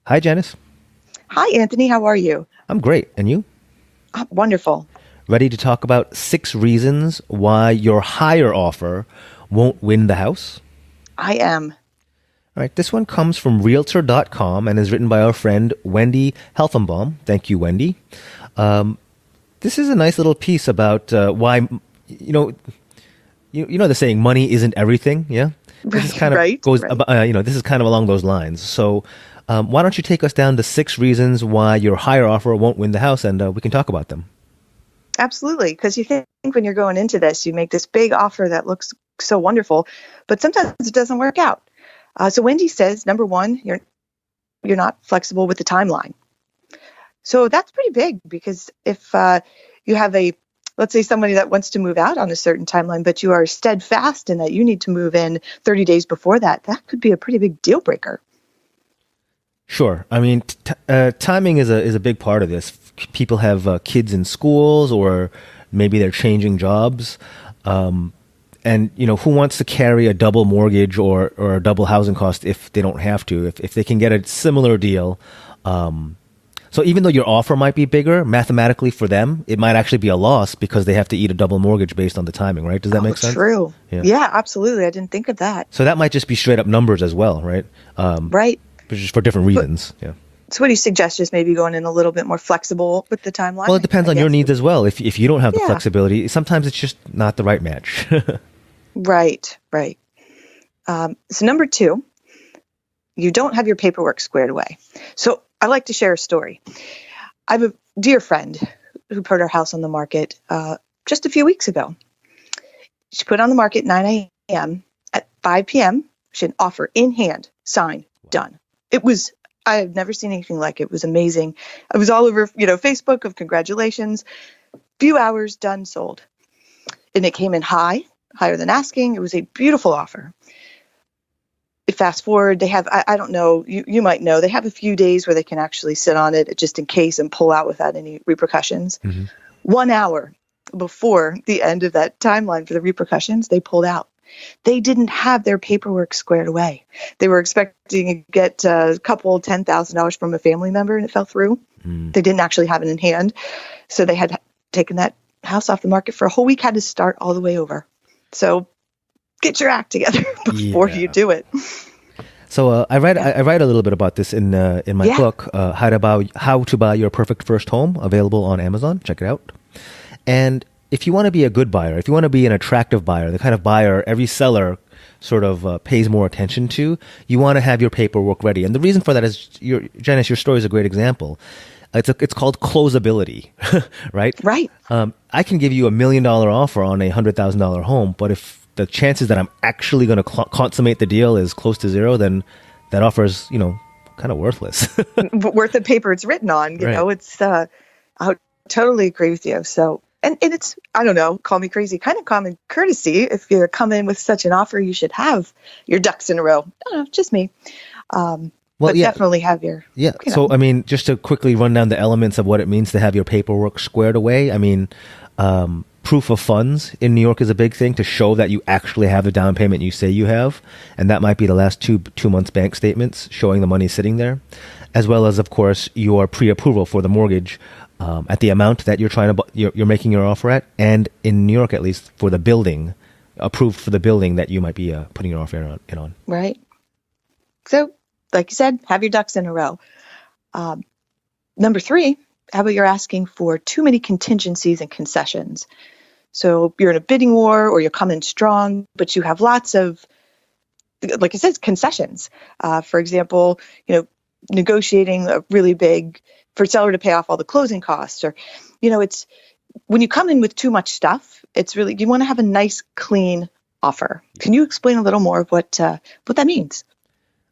Hi, Janice. Hi, Anthony. How are you? I'm great. And you? Wonderful. Ready to talk about 6 reasons why your higher offer won't win the house? I am. All right. This one comes from Realtor.com and is written by our friend Wendy Helfenbaum. Thank you, Wendy. This is a nice little piece about why, you know, you know the saying, money isn't everything. Yeah. This is kind of Right. goes Right. about, this is kind of along those lines. So, why don't you take us down to 6 reasons why your higher offer won't win the house, and we can talk about them. Absolutely. Because you think when you're going into this, you make this big offer that looks so wonderful, but sometimes it doesn't work out. So Wendy says, number one, you're not flexible with the timeline. So that's pretty big because if you have let's say somebody that wants to move out on a certain timeline, but you are steadfast in that you need to move in 30 days before that, that could be a pretty big deal breaker. Sure. I mean, timing is a big part of this. People have kids in schools, or maybe they're changing jobs, and who wants to carry a double mortgage or a double housing cost if they don't have to? If they can get a similar deal, so even though your offer might be bigger, mathematically for them, it might actually be a loss because they have to eat a double mortgage based on the timing, right? Does that make sense? True. Yeah, absolutely. I didn't think of that. So that might just be straight up numbers as well, right? Right. But just for different reasons. Yeah. So what do you suggest? Just maybe going in a little bit more flexible with the timeline? Well, it depends I on your guess. needs as well. If you don't have the Yeah. flexibility, sometimes it's just not the right match. Right, right. So number two, you don't have your paperwork squared away. So I like to share a story. I have a dear friend who put her house on the market just a few weeks ago. She put it on the market 9 a.m. At 5 p.m., she had an offer in hand, signed, done. I have never seen anything like it. It was amazing. I was all over, Facebook of congratulations. Few hours, done, sold. And it came in higher than asking. It was a beautiful offer. Fast forward, they have, I don't know, you might know, they have a few days where they can actually sit on it just in case and pull out without any repercussions. Mm-hmm. 1 hour before the end of that timeline for the repercussions, they pulled out. They didn't have their paperwork squared away. They were expecting to get a couple $10,000 from a family member and it fell through. Mm. They didn't actually have it in hand. So they had taken that house off the market for a whole week, had to start all the way over. So get your act together before you do it. So I write a little bit about this in my book, How to Buy Your Perfect First Home, available on Amazon. Check it out. And if you want to be a good buyer, if you want to be an attractive buyer, the kind of buyer every seller sort of pays more attention to, you want to have your paperwork ready. And the reason for that is, Janice, your story is a great example. It's called closability, right? Right. I can give you $1 million offer on a $100,000 home, but if the chances that I'm actually going to consummate the deal is close to zero, then that offer is, kind of worthless. Worth the paper it's written on. You know, it's, I totally agree with you. So, and it's, I don't know, call me crazy, kind of common courtesy. If you're coming in with such an offer, you should have your ducks in a row. I don't know, just me. But definitely have your... Yeah. So, I mean, just to quickly run down the elements of what it means to have your paperwork squared away. I mean, proof of funds in New York is a big thing to show that you actually have the down payment you say you have. And that might be the last two months bank statements showing the money sitting there, as well as, of course, your pre-approval for the mortgage at the amount that you're making your offer at. And in New York, at least, for the building, approved for the building that you might be putting your offer in on. Right. So, like you said, have your ducks in a row. Number three, how about you're asking for too many contingencies and concessions? So you're in a bidding war or you're coming strong, but you have lots of, like I said, concessions. For example, negotiating a really big, for seller to pay off all the closing costs, or, it's when you come in with too much stuff, it's really, you want to have a nice, clean offer. Can you explain a little more of what that means?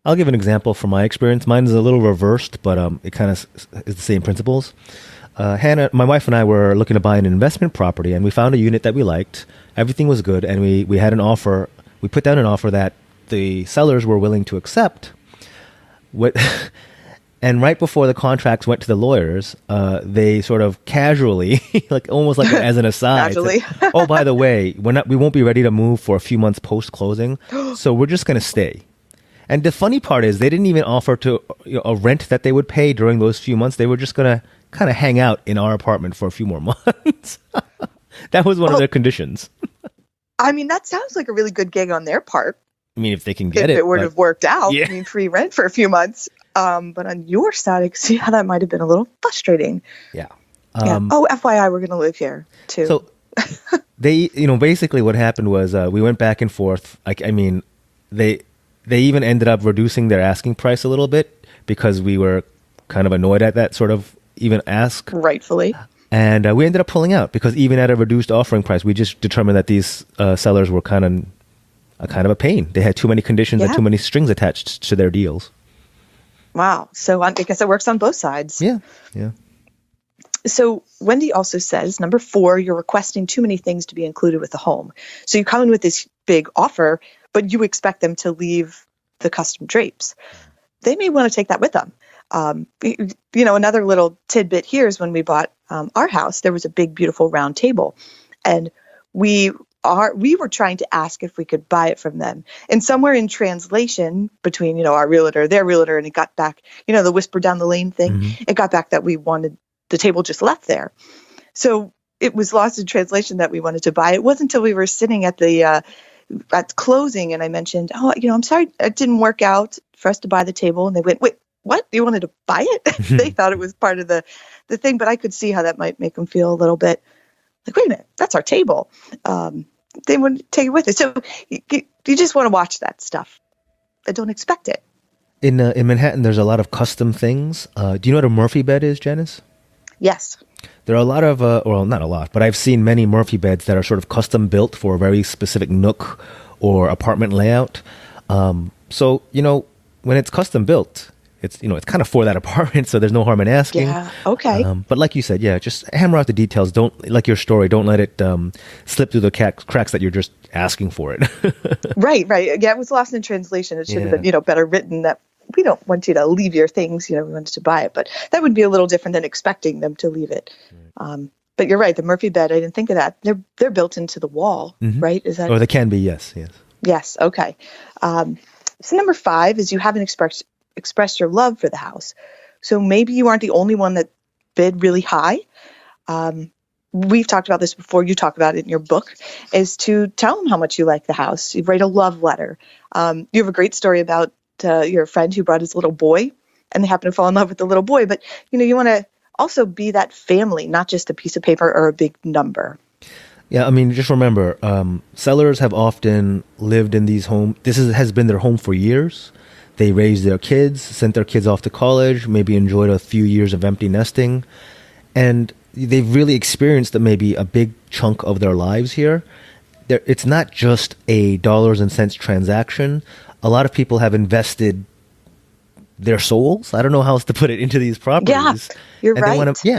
I'll give an example from my experience. Mine is a little reversed, but it kind of is the same principles. Hannah, my wife, and I were looking to buy an investment property, and we found a unit that we liked. Everything was good, and we had an offer. We put down an offer that the sellers were willing to accept. And right before the contracts went to the lawyers, they sort of casually, like almost like as an aside, said, "Oh, by the way, we won't be ready to move for a few months post closing, so we're just going to stay." And the funny part is they didn't even offer to a rent that they would pay during those few months. They were just going to kind of hang out in our apartment for a few more months. That was one of their conditions. I mean, that sounds like a really good gig on their part. I mean, if they can get if it. it would have worked out, yeah. I mean, free rent for a few months. But on your side, I can see how that might have been a little frustrating. Yeah. Oh, FYI, we're going to live here too. So they, basically what happened was we went back and forth. They even ended up reducing their asking price a little bit because we were kind of annoyed at that sort of even ask. Rightfully. And we ended up pulling out because even at a reduced offering price, we just determined that these sellers were kind of a pain. They had too many conditions and too many strings attached to their deals. Wow. So I guess it works on both sides. Yeah. So Wendy also says, number 4, you're requesting too many things to be included with the home. So you come in with this big offer, but you expect them to leave the custom drapes. They may want to take that with them. Another little tidbit here is when we bought our house, there was a big, beautiful round table. And we were trying to ask if we could buy it from them. And somewhere in translation between, our realtor, their realtor, and it got back, the whisper down the lane thing, it got back that we wanted the table just left there. So it was lost in translation that we wanted to buy. It wasn't until we were sitting at the at closing and I mentioned, I'm sorry, it didn't work out for us to buy the table. And they went, wait, what? You wanted to buy it? They thought it was part of the thing, but I could see how that might make them feel a little bit like, wait a minute, that's our table. They wouldn't take it with it. So you just want to watch that stuff. I don't expect it. In Manhattan, there's a lot of custom things. Do you know what a Murphy bed is, Janice? Yes. There are a lot of, well, not a lot, but I've seen many Murphy beds that are sort of custom built for a very specific nook or apartment layout. So, when it's custom built, it's kind of for that apartment, so there's no harm in asking. Yeah, okay. But like you said, just hammer out the details. Don't, like your story, don't let it slip through the cracks that you're just asking for it. Right. Yeah, it was lost in translation. It should have been, better written that we don't want you to leave your things, we wanted to buy it. But that would be a little different than expecting them to leave it. But you're right, the Murphy bed, I didn't think of that. They're built into the wall, right? Is that? Oh, they can be, yes. Yes, okay. So number 5 is you haven't expressed your love for the house. So maybe you aren't the only one that bid really high. We've talked about this before. You talk about it in your book, is to tell them how much you like the house. You write a love letter. You have a great story about your friend who brought his little boy, and they happen to fall in love with the little boy. But, you want to also be that family, not just a piece of paper or a big number. Yeah, just remember, sellers have often lived in these homes. This has been their home for years. They raised their kids, sent their kids off to college, maybe enjoyed a few years of empty nesting. And they've really experienced maybe a big chunk of their lives here. It's not just a dollars and cents transaction. A lot of people have invested their souls, I don't know how else to put it, into these properties. Yeah, you're and right.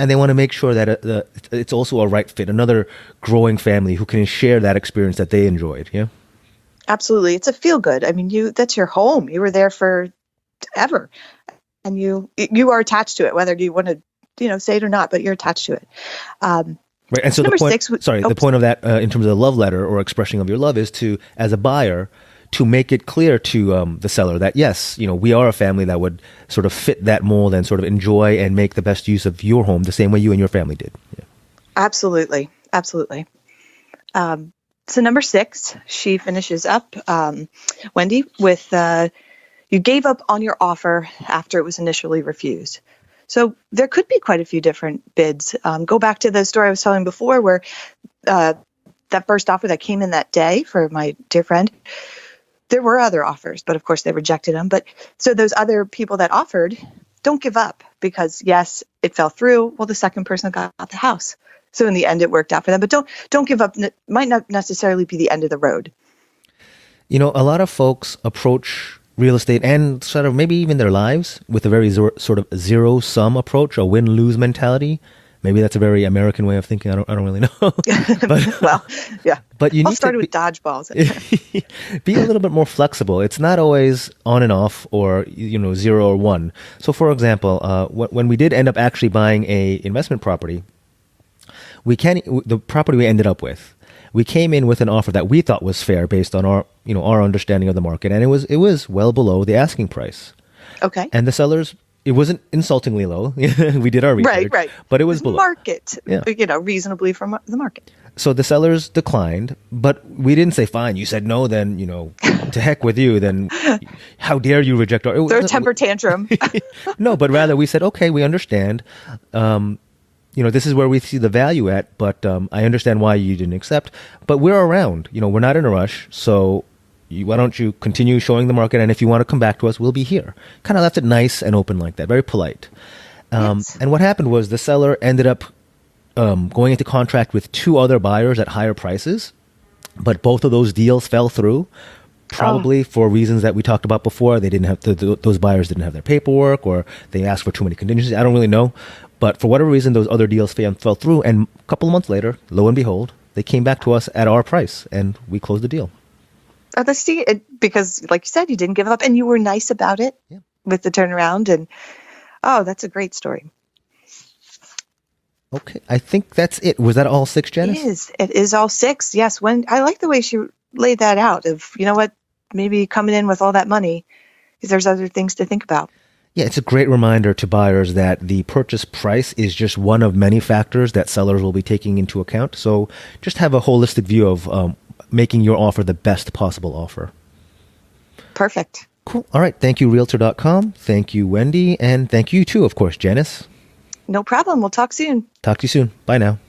They want to make sure that it's also a right fit, another growing family who can share that experience that they enjoyed. Yeah, absolutely. It's a feel good. That's your home. You were there for ever, and you are attached to it, whether you want to, say it or not. But you're attached to it. Right. And so number the point, 6. The point of that, in terms of the love letter or expression of your love, is to, as a buyer, to make it clear to the seller that, yes, we are a family that would sort of fit that mold and sort of enjoy and make the best use of your home the same way you and your family did. Yeah. Absolutely. So number 6, she finishes up, Wendy, with you gave up on your offer after it was initially refused. So there could be quite a few different bids. Go back to the story I was telling before where that first offer that came in that day for my dear friend, there were other offers, but of course they rejected them. But so those other people that offered, don't give up because yes, it fell through. Well, the second person got the house. So in the end, it worked out for them. But don't give up. It might not necessarily be the end of the road. A lot of folks approach real estate and sort of maybe even their lives with a very sort of zero-sum approach, a win-lose mentality. Maybe that's a very American way of thinking. I don't really know. But, well, yeah. But you I'll need start to with dodgeballs. Be a little bit more flexible. It's not always on and off or 0 or 1. So, for example, when we did end up actually buying a investment property, the property we ended up with, we came in with an offer that we thought was fair based on our understanding of the market, and it was well below the asking price. Okay. And the sellers, it wasn't insultingly low. We did our research, Right. but it was below market. Yeah. Reasonably from the market. So the sellers declined, but we didn't say, fine, you said no, then, to heck with you, then how dare you reject our... They're a temper tantrum. No, but rather we said, okay, we understand. This is where we see the value at, but I understand why you didn't accept. But we're around. We're not in a rush, so why don't you continue showing the market, and if you want to come back to us, we'll be here. Kind of left it nice and open like that, very polite. Yes. And what happened was the seller ended up going into contract with 2 other buyers at higher prices, but both of those deals fell through, probably for reasons that we talked about before. They didn't have those buyers didn't have their paperwork, or they asked for too many contingencies. I don't really know, but for whatever reason, those other deals fell through. And a couple of months later, lo and behold, they came back to us at our price, and we closed the deal. Because, like you said, you didn't give up, and you were nice about it with the turnaround. And that's a great story. Okay, I think that's it. Was that all 6, Janice? It is all 6. Yes. When I like the way she laid that out of, maybe coming in with all that money, because there's other things to think about. Yeah, it's a great reminder to buyers that the purchase price is just one of many factors that sellers will be taking into account. So just have a holistic view of making your offer the best possible offer. Perfect. Cool. All right. Thank you, Realtor.com. Thank you, Wendy. And thank you too, of course, Janice. No problem. We'll talk soon. Talk to you soon. Bye now.